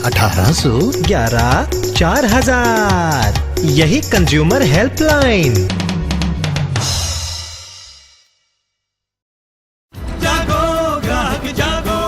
1811 4000। यही consumer helpline. जागो ग्राहक जागो।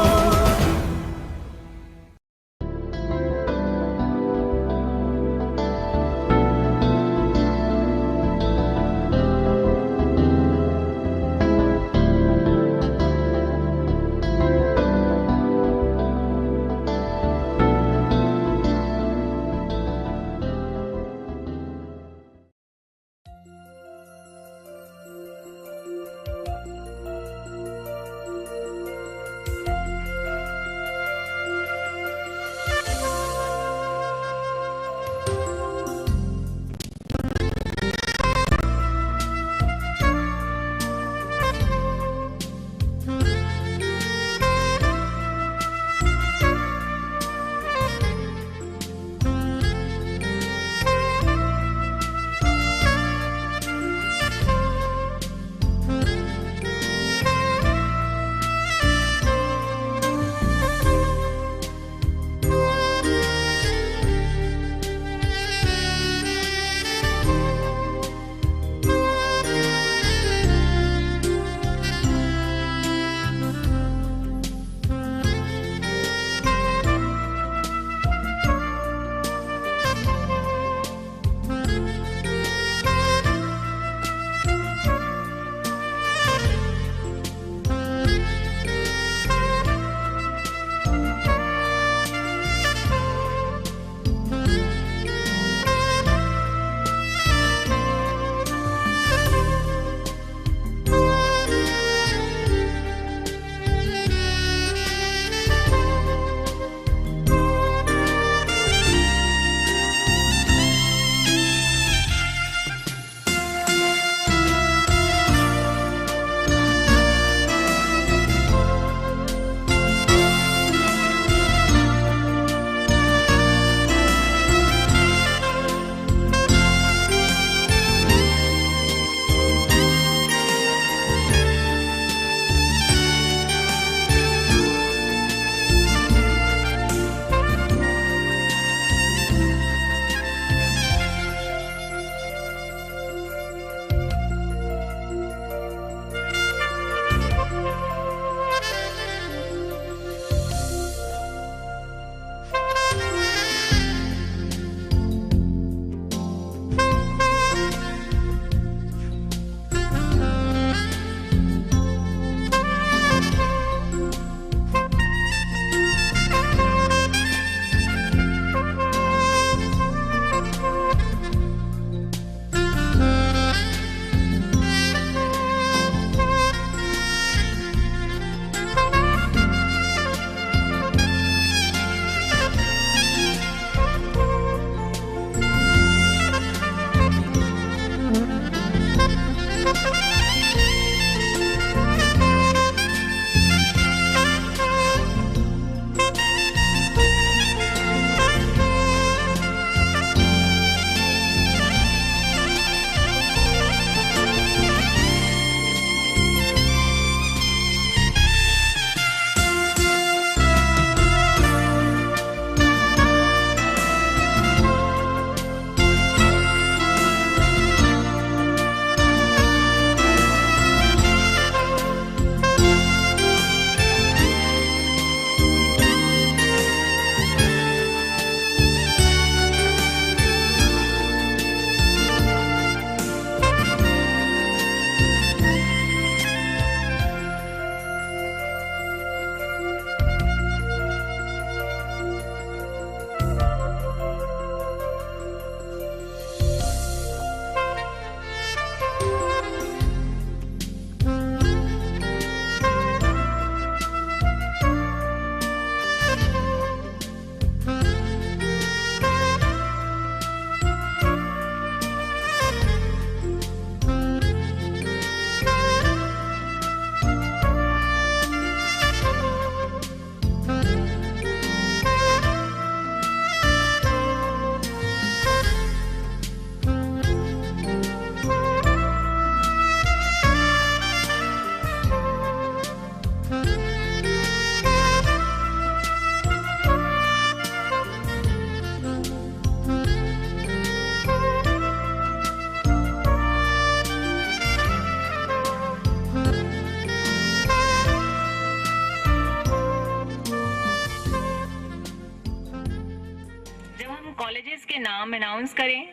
कॉलेजेस के नाम अनाउंस करें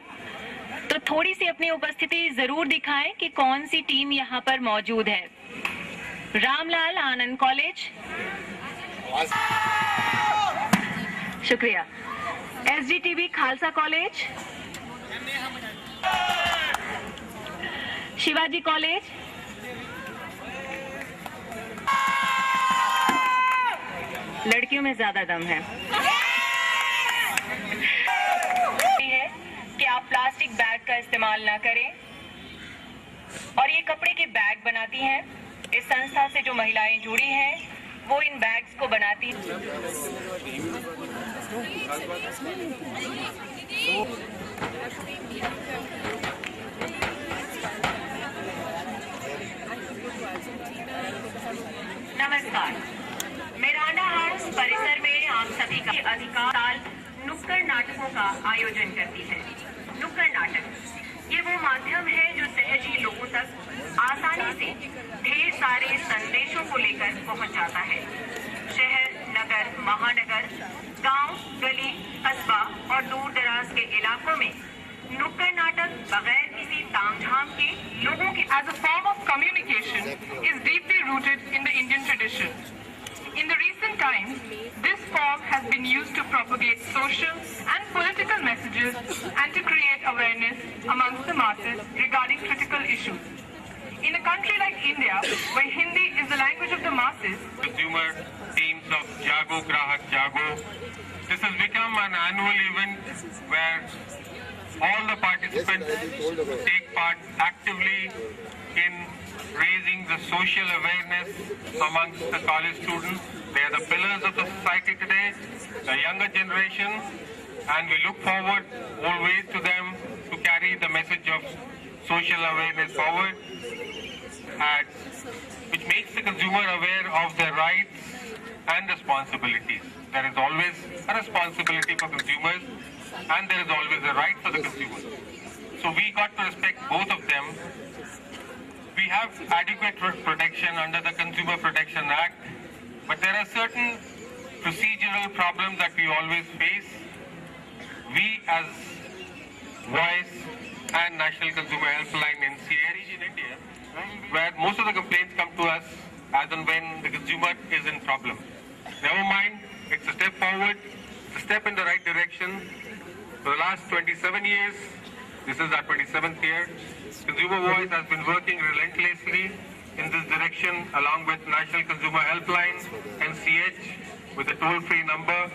तो थोड़ी सी अपनी उपस्थिति जरूर दिखाएं कि कौन सी टीम यहाँ पर मौजूद है। रामलाल आनंद कॉलेज, शुक्रिया। SGTB Khalsa college, Shivaji college, लड़कियों में ज्यादा दम है कि आप प्लास्टिक बैग का इस्तेमाल ना करें और ये कपड़े के बैग बनाती हैं। इस संस्था से जो महिलाएं जुड़ी हैं वो इन बैग्स को बनाती नमस्कार। मिरांडा हाउस परिसर में आप सभी का अधिकार नुक्कड़ नाटकों का आयोजन करती है। नुक्कड़ नाटक ये वो माध्यम है जो सहज ही लोगों तक आसानी से ढेर सारे संदेशों को लेकर पहुंच जाता है। शहर, नगर, महानगर, गांव, गली, कस्बा और दूर दराज के इलाकों में नुक्कड़ नाटक बगैर किसी तामझाम के लोगों के as a form of communication is deeply rooted in the Indian tradition. In the recent times, this form has been used to propagate social and political messages and to create awareness amongst the masses regarding critical issues. In a country like India, where Hindi is the language of the masses, consumer teams of Jago Grahak Jago, this has become an annual event where all the participants take part actively in raising the social awareness amongst the college students. They are the pillars of the society today, the younger generation, and we look forward always to them to carry the message of social awareness forward, and which makes the consumer aware of their rights and responsibilities. There is always a responsibility for consumers and there is always a right for the consumer. So we got to respect both of them. We have adequate protection under the Consumer Protection Act, but there are certain procedural problems that we always face. We as Voice and National Consumer Helpline NCA in India, where most of the complaints come to us as and when the consumer is in problem. Never mind, it's a step forward, it's a step in the right direction. For the last 27 years, this is our 27th year, Consumer Voice has been working relentlessly in this direction along with National Consumer Helpline, NCH, with a toll-free number,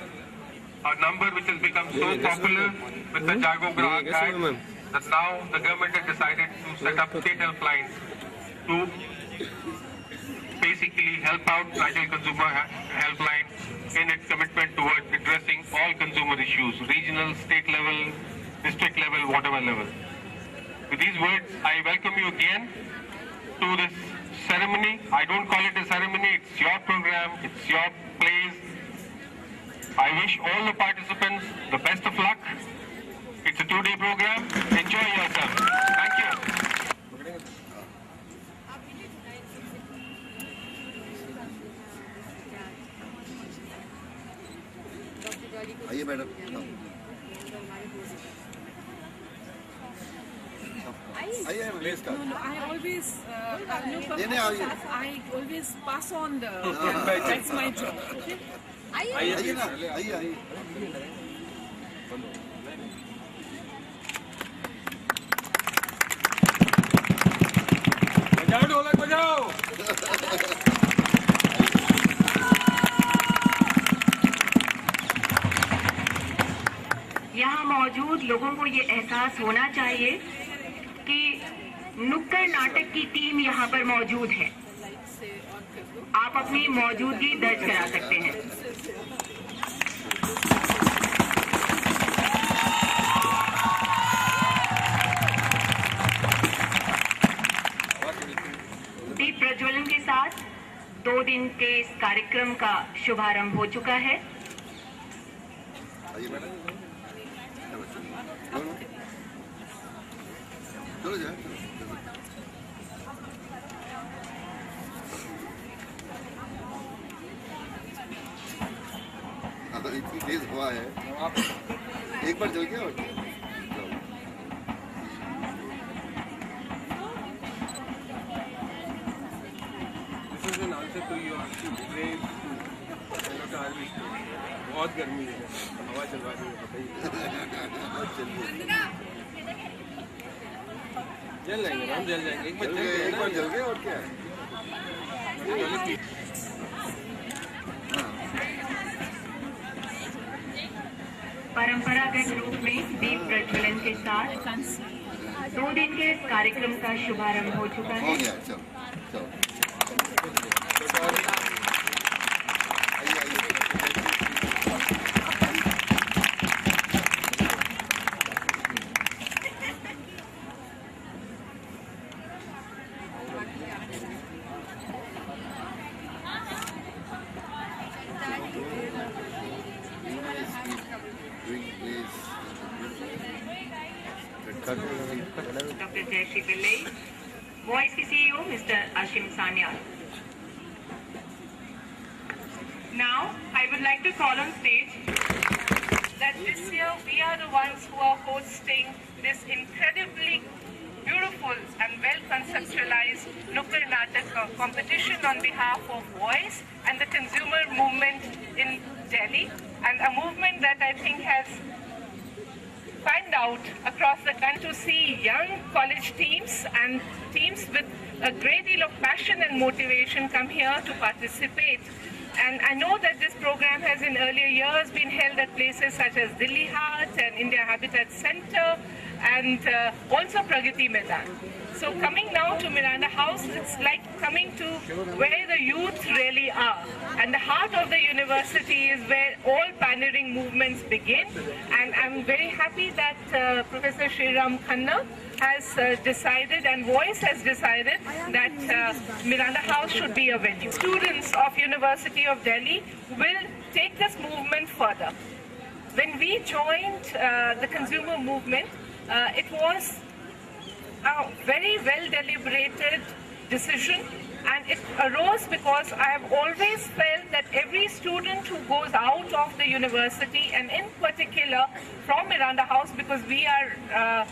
a number which has become so popular with the Jago Grahak Act that now the government has decided to set up state helplines to basically help out National Consumer Helpline in its commitment towards addressing all consumer issues, regional, state level, district level, whatever level. With these words, I welcome you again to this ceremony. I don't call it a ceremony, it's your program, it's your place. I wish all the participants the best of luck. It's a 2-day program. Enjoy yourself. Thank you. आइए madam आइए please का I always, I always pass on the. That's my job. Okay. आइए ना आइए आइए बजाओ ढोलक बजाओ। यहाँ मौजूद लोगों को ये एहसास होना चाहिए कि नुक्कड़ नाटक की टीम यहाँ पर मौजूद है। आप अपनी मौजूदगी दर्ज करा सकते हैं। दीप प्रज्वलन के साथ 2 दिन के इस कार्यक्रम का शुभारंभ हो चुका है। आइए मैडम चलो जाए तेज हुआ है, एक बार जल गया और क्या? This is an answer to your brave army. बहुत गर्मी है, हवा चलवा रही है, बताइए। जल जाएंगे, हम जल जाएंगे, एक बार जल गए, एक बार जल गए और क्या? परंपरागत रूप में दीप प्रज्वलन के साथ 2 दिन के इस कार्यक्रम का शुभारंभ हो चुका हो है। गया, चलो चलो आइए आइए। Dr. Jayashree Pillai, Voice CEO Mr. Ashim Sanyal. Now, I would like to call on stage that this year we are the ones who are hosting this incredibly beautiful and well conceptualized Nukkad Natak competition on behalf of Voice and the consumer movement in Delhi, and a movement that I think has fanned out across the country to see young college teams and teams with a great deal of passion and motivation come here to participate. And I know that this program has in earlier years been held at places such as Dilli Haat and India Habitat Center and also Pragati Maidan. So coming now to Miranda House, it's like coming to where the youth really are. And the heart of the university is where all pioneering movements begin. And I'm very happy that Professor Sriram Khanna has decided and Voice has decided that Miranda House should be a venue. Students of University of Delhi will take this movement further. When we joined the consumer movement, it was a very well deliberated decision, and it arose because I have always felt that every student who goes out of the university, and in particular from Miranda House, because we are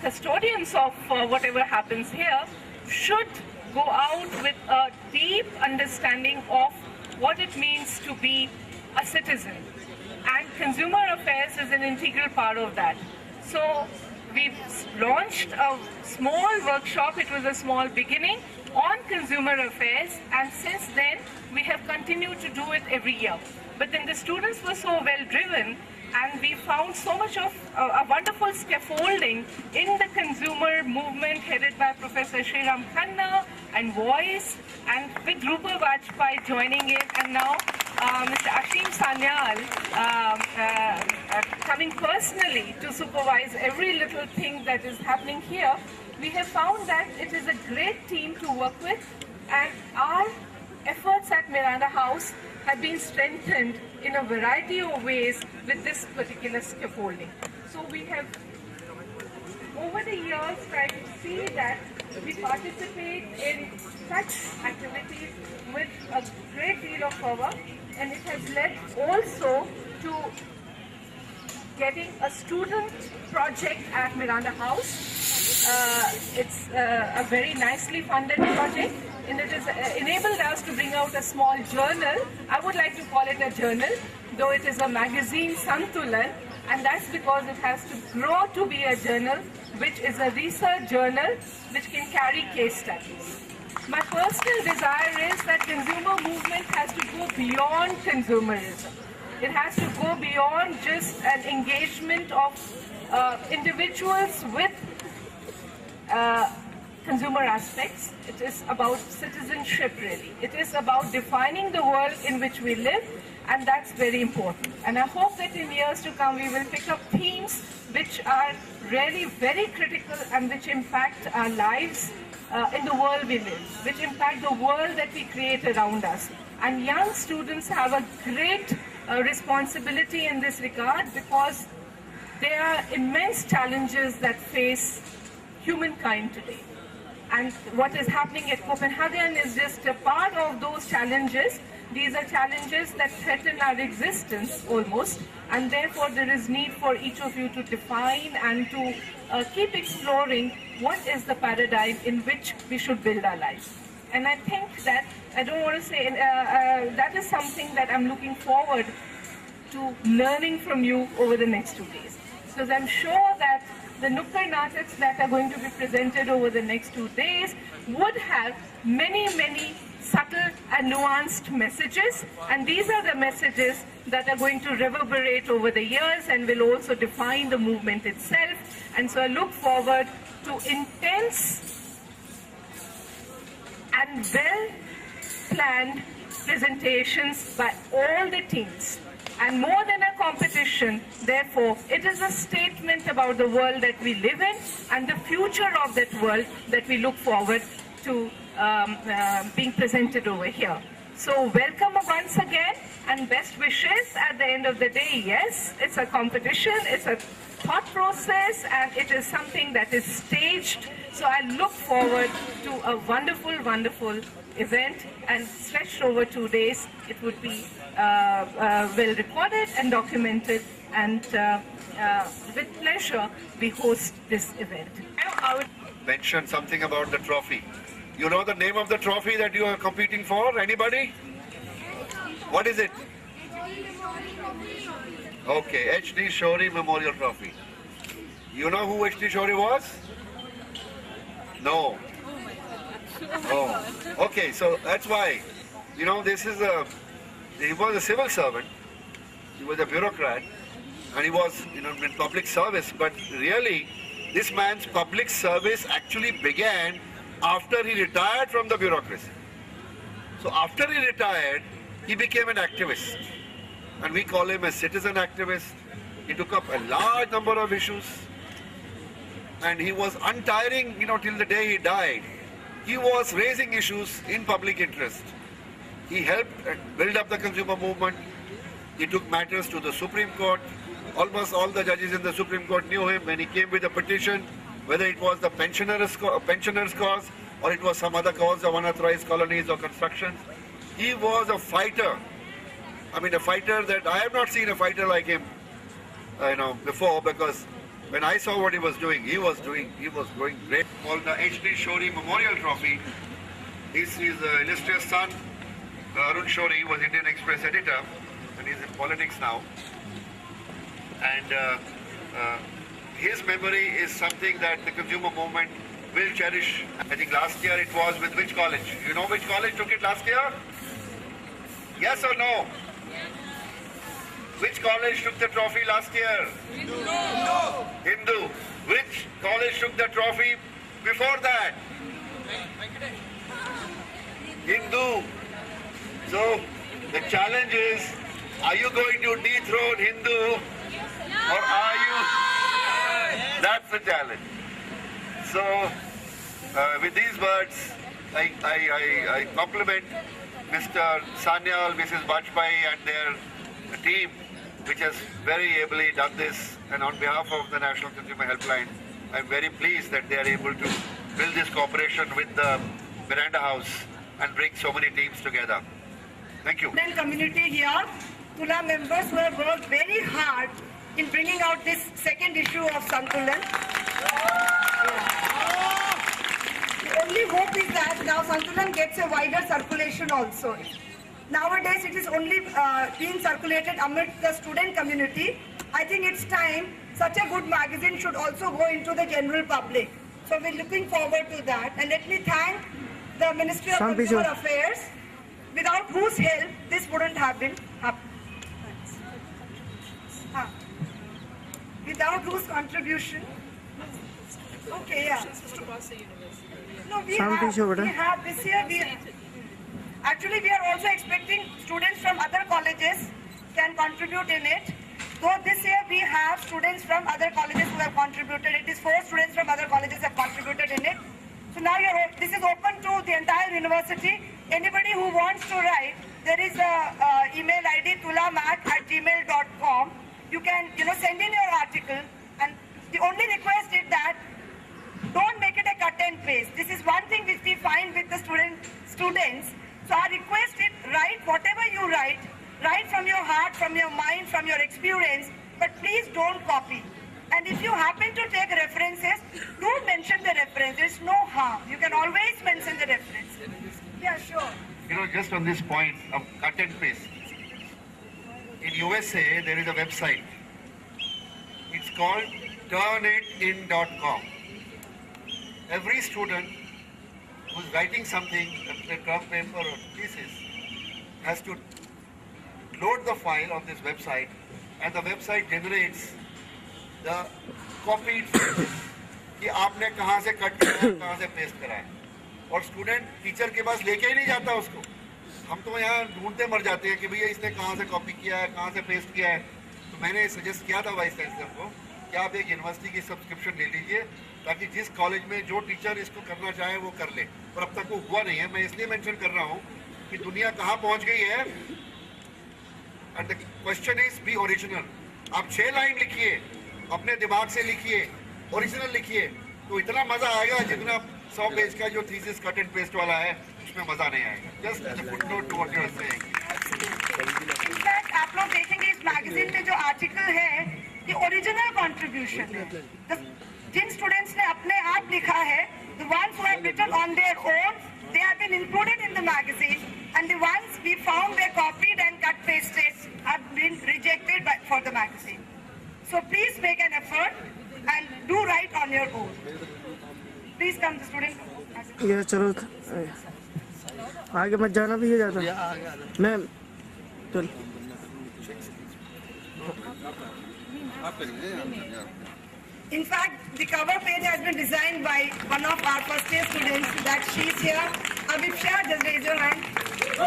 custodians of whatever happens here, should go out with a deep understanding of what it means to be a citizen. And consumer affairs is an integral part of that. So we've launched a small workshop, it was a small beginning, on consumer affairs, and since then we have continued to do it every year. But then the students were so well driven, and we found so much of a wonderful scaffolding in the consumer movement headed by Professor Sriram Khanna and Voice, and with Rupa Vajpayee joining in, and now Mr. Ashim Sanyal coming personally to supervise every little thing that is happening here. We have found that it is a great team to work with, and our efforts at Miranda House have been strengthened in a variety of ways with this particular scaffolding. So we have, over the years, tried to see that we participate in such activities with a great deal of fervor, and it has led also to getting a student project at Miranda House. It's a very nicely funded project, and it has enabled us to bring out a small journal. I would like to call it a journal, though it is a magazine, Santulan, and that's because it has to grow to be a journal, which is a research journal which can carry case studies. My personal desire is that consumer movement has to go beyond consumerism. It has to go beyond just an engagement of individuals with consumer aspects. It is about citizenship, really. It is about defining the world in which we live, and that's very important. And I hope that in years to come we will pick up themes which are really very critical and which impact our lives in the world we live, which impact the world that we create around us. And young students have a great responsibility in this regard, because there are immense challenges that face humankind today. And what is happening at Copenhagen is just a part of those challenges, These are challenges that threaten our existence almost, and therefore there is need for each of you to define and to keep exploring what is the paradigm in which we should build our lives. And I think that, I don't want to say, that is something that I'm looking forward to learning from you over the next 2 days. Because I'm sure that the Nukkad Nataks that are going to be presented over the next 2 days would have many subtle and nuanced messages, and these are the messages that are going to reverberate over the years and will also define the movement itself. And so I look forward to intense and well-planned presentations by all the teams. And more than a competition, therefore, it is a statement about the world that we live in and the future of that world that we look forward to being presented over here. So welcome once again and best wishes at the end of the day. Yes, it's a competition, it's a thought process, and it is something that is staged. So I look forward to a wonderful event, and stretched over 2 days. It would be well recorded and documented, and with pleasure we host this event. I would Mention something about the trophy. You know the name of the trophy that you are competing for? Anybody? What is it? Okay, H.D. Shorey Memorial Trophy. You know who H.D. Shorey was? No. Oh, okay, so that's why. You know, he was a civil servant, he was a bureaucrat, and he was, in public service, but really, this man's public service actually began after he retired from the bureaucracy. So after he retired, he became an activist, and we call him a citizen activist. He took up a large number of issues, and he was untiring, till the day he died. He was raising issues in public interest. He helped build up the consumer movement. He took matters to the Supreme Court. Almost all the judges in the Supreme Court knew him when he came with a petition, whether it was the pensioners' cause or it was some other cause of unauthorized colonies or constructions. He was a fighter. A fighter that I have not seen a fighter like him, before, because when I saw what he was doing, he was going great. Called the H.D. Shorey Memorial Trophy. His illustrious son, Arun Shorey, was Indian Express editor, and he's in politics now. And his memory is something that the consumer movement will cherish. I think last year it was with which college? You know which college took it last year? Yes or no? Which college took the trophy last year? Hindu. Which college took the trophy before that? Hindu. So the challenge is, are you going to dethrone Hindu or are you? That's the challenge. So with these words, I compliment Mr. Sanyal, Mrs. Bajpai and their team, which has very ably done this, and on behalf of the National Consumer Helpline, I'm very pleased that they are able to build this cooperation with the Miranda House and bring so many teams together. Thank you. Community here, Tula members who have worked very hard in bringing out this second issue of Santulan. The only hope is that now Santulan gets a wider circulation also. Nowadays it is only being circulated amid the student community. I think it's time such a good magazine should also go into the general public. So we're looking forward to that. And let me thank the Ministry of Consumer Affairs, without whose help this wouldn't have been happened. Without whose contribution. Okay, yeah. No, we have this year. Actually, we are also expecting students from other colleges can contribute in it. Though this year we have students from other colleges who have contributed. It is 4 students from other colleges have contributed in it. So now this is open to the entire university. Anybody who wants to write, there is a email ID tulamat@gmail.com. You can send in your article, and the only request is that don't make it a cut and paste. This is one thing which we find with the students. So I request it, write whatever you write from your heart, from your mind, from your experience, but please don't copy. And if you happen to take references, do mention the reference. There's no harm. You can always mention the reference. Yeah, sure. You know, just on this point of cut and paste. In USA, there is a website. It's called turnitin.com. Every student who's writing something, a term paper or thesis, has to load the file on this website, and the website generates the copied phrases कि आपने कहाँ से cut किया है, कहाँ से paste करा है, और स्टूडेंट टीचर के पास लेके ही नहीं जाता उसको. हम तो यहाँ ढूंढते मर जाते हैं कि भैया इसने कहाँ से कॉपी किया है, कहाँ से पेस्ट किया है. तो मैंने सजेस्ट किया था वाइस चांसलर को कि आप एक यूनिवर्सिटी की सब्सक्रिप्शन ले लीजिए, ताकि जिस कॉलेज में जो टीचर इसको करना चाहे वो कर ले. और अब तक वो हुआ नहीं है. मैं इसलिए मेंशन कर रहा हूँ कि दुनिया कहाँ पहुँच गई है. And the question is B original. आप 6 लाइन लिखिए, अपने दिमाग से लिखिए, ओरिजिनल लिखिए, तो इतना मजा आएगा जितना 100 पेज का जो थीसिस कट एंड पेस्ट वाला है उसमें मजा नहीं आएगा. Just a footnote to what you are saying. In fact आप लोग देखेंगे इस मैगजीन में जो आर्टिकल है ये ओरिजिनल कंट्रीब्यूशन है. जिन स्टूडेंट्स ने अपने आप लिखा है, the ones who have written on their own, they have been included in the magazine, and the ones we found were copied and cut pasted have been rejected for the magazine. So please make an effort and do write on your own. Please come, the student. ये चलो आगे मत जाना भी, ये जाता ma'am. चल In fact, the cover page has been designed by one of our first year students. That she's here. Abhipsha, just raise your hand. She's a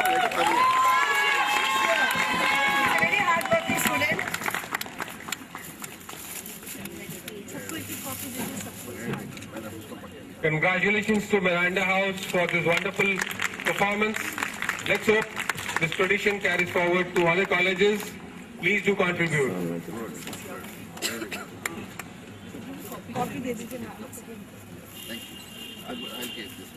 very hardworking student. Congratulations to Miranda House for this wonderful performance. Let's hope this tradition carries forward to other colleges. Please do contribute. Copy दे दीजिए ना. Thank you. I'll give this.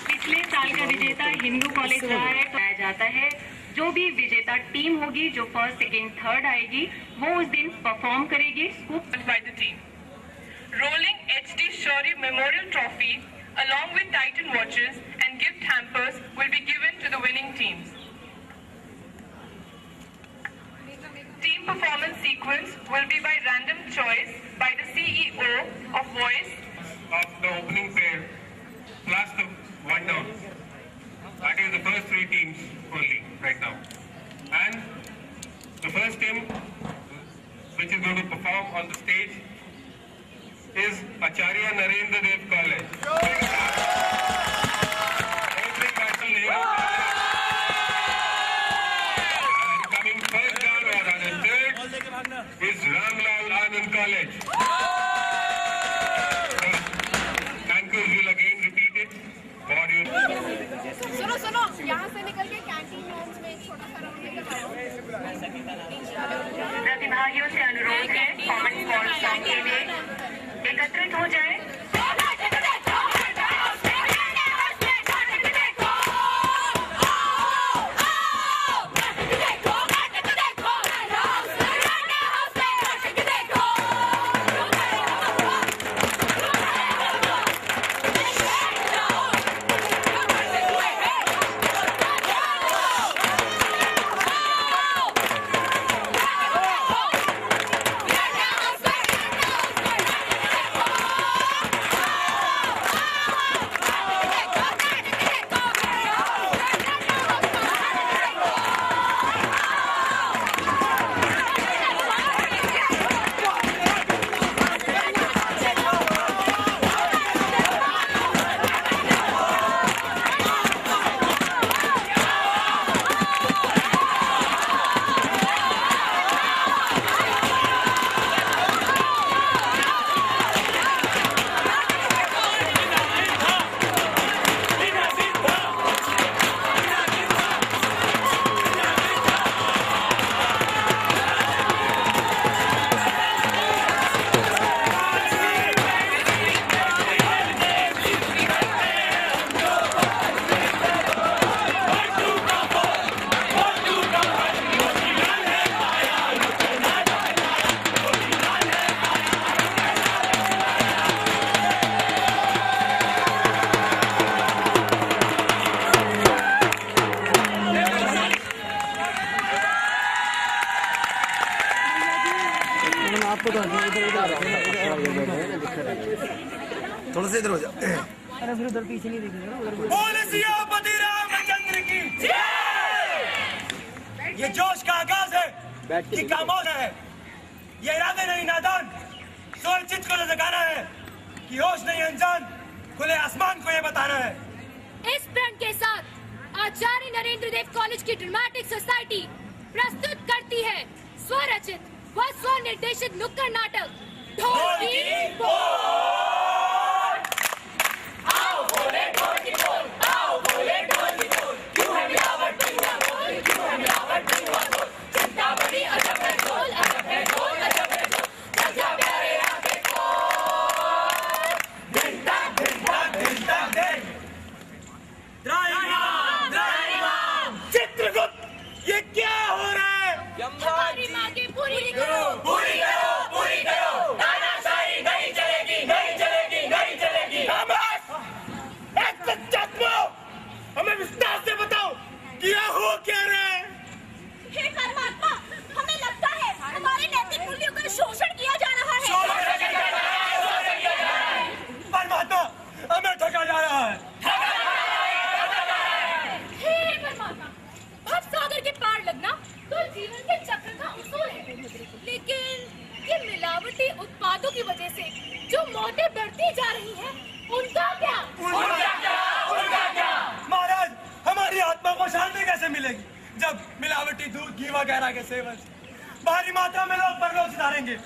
पिछले साल का विजेता Hindu college रहा है तो आया जाता है. जो भी विजेता टीम होगी, जो फर्स्ट, सेकेंड, थर्ड आएगी, वो उस दिन परफॉर्म करेगी. Scooped by the team. Rolling HD Shorey Memorial Trophy along with Titan watches and gift hampers will be given to the winning teams. Team performance sequence will be by random choice by the CEO of Voice Of the opening pair, plus the one down. That is the first 3 teams only right now. And the first team which is going to perform on the stage is Acharya Narendra Dev College. Opening battle here. And coming first down or rather third is Ramlal Anand College. Anchors will again repeat it for you. सुनो यहाँ से निकल के canteen launch में एक छोटा सा round लेकर आओ. प्रतिभागियों से अनुरोध है कॉमन कॉल सॉन्ग के लिए एकत्रित हो जाए. थोड़ा सा इधर हो जा। अरे फिर उधर पीछे नहीं दिखेगा ना, उधर बोले सियापति रामचंद्र की ये जोश का आगाज है कि खामोश है, ये इरादे नहीं नादान, सोच को जगाना है कि होश नहीं अनजान, खुले आसमान को ये बताना है। इस प्रण के साथ आचार्य नरेंद्र देव कॉलेज की ड्रामेटिक सोसाइटी प्रस्तुत करती है स्वरचित व स्वनिर्देशित नुक्कड़ नाटक ढोल की बोल। आओ बोले ढोल की बोल, आओ बोले ढोल की बोल, क्यों है मिलावट बनुआ बोल, क्यों है मिलावट बनुआ बोल, चिंता बड़ी अजब है ढोल, अजब है ढोल, अजब है ढोल, राजा प्यारे आगे खोल, दिन तक दिन तक दिन तक दिन। चित्रगुप्त, ये क्या हो रहा है? हमारी मांगे पूरी करो, पूरी करो, पूरी करो, तानाशाही नहीं चलेगी, नहीं चलेगी, नहीं चलेगी। हमें विस्तार से बताओ क्या हो क्या रहा है? हे परमात्मा, हमें लगता है हमारे नैतिक मूल्यों का शोषण किया जा रहा है। परमात्मा, हमें ठगा जा रहा है। हे परमात्मा, भवसागर के पार लगना तो जीवन के चक्र का उसूल है, लेकिन ये मिलावटी उत्पादों की वजह से जो मौतें बढ़ती जा रही हैं, उनका क्या? महाराज, हमारी आत्मा को शांति कैसे मिलेगी जब मिलावटी दूध, घी वगैरह के सेवन से भारी मात्रा में लोग परलोक सिधारेंगे।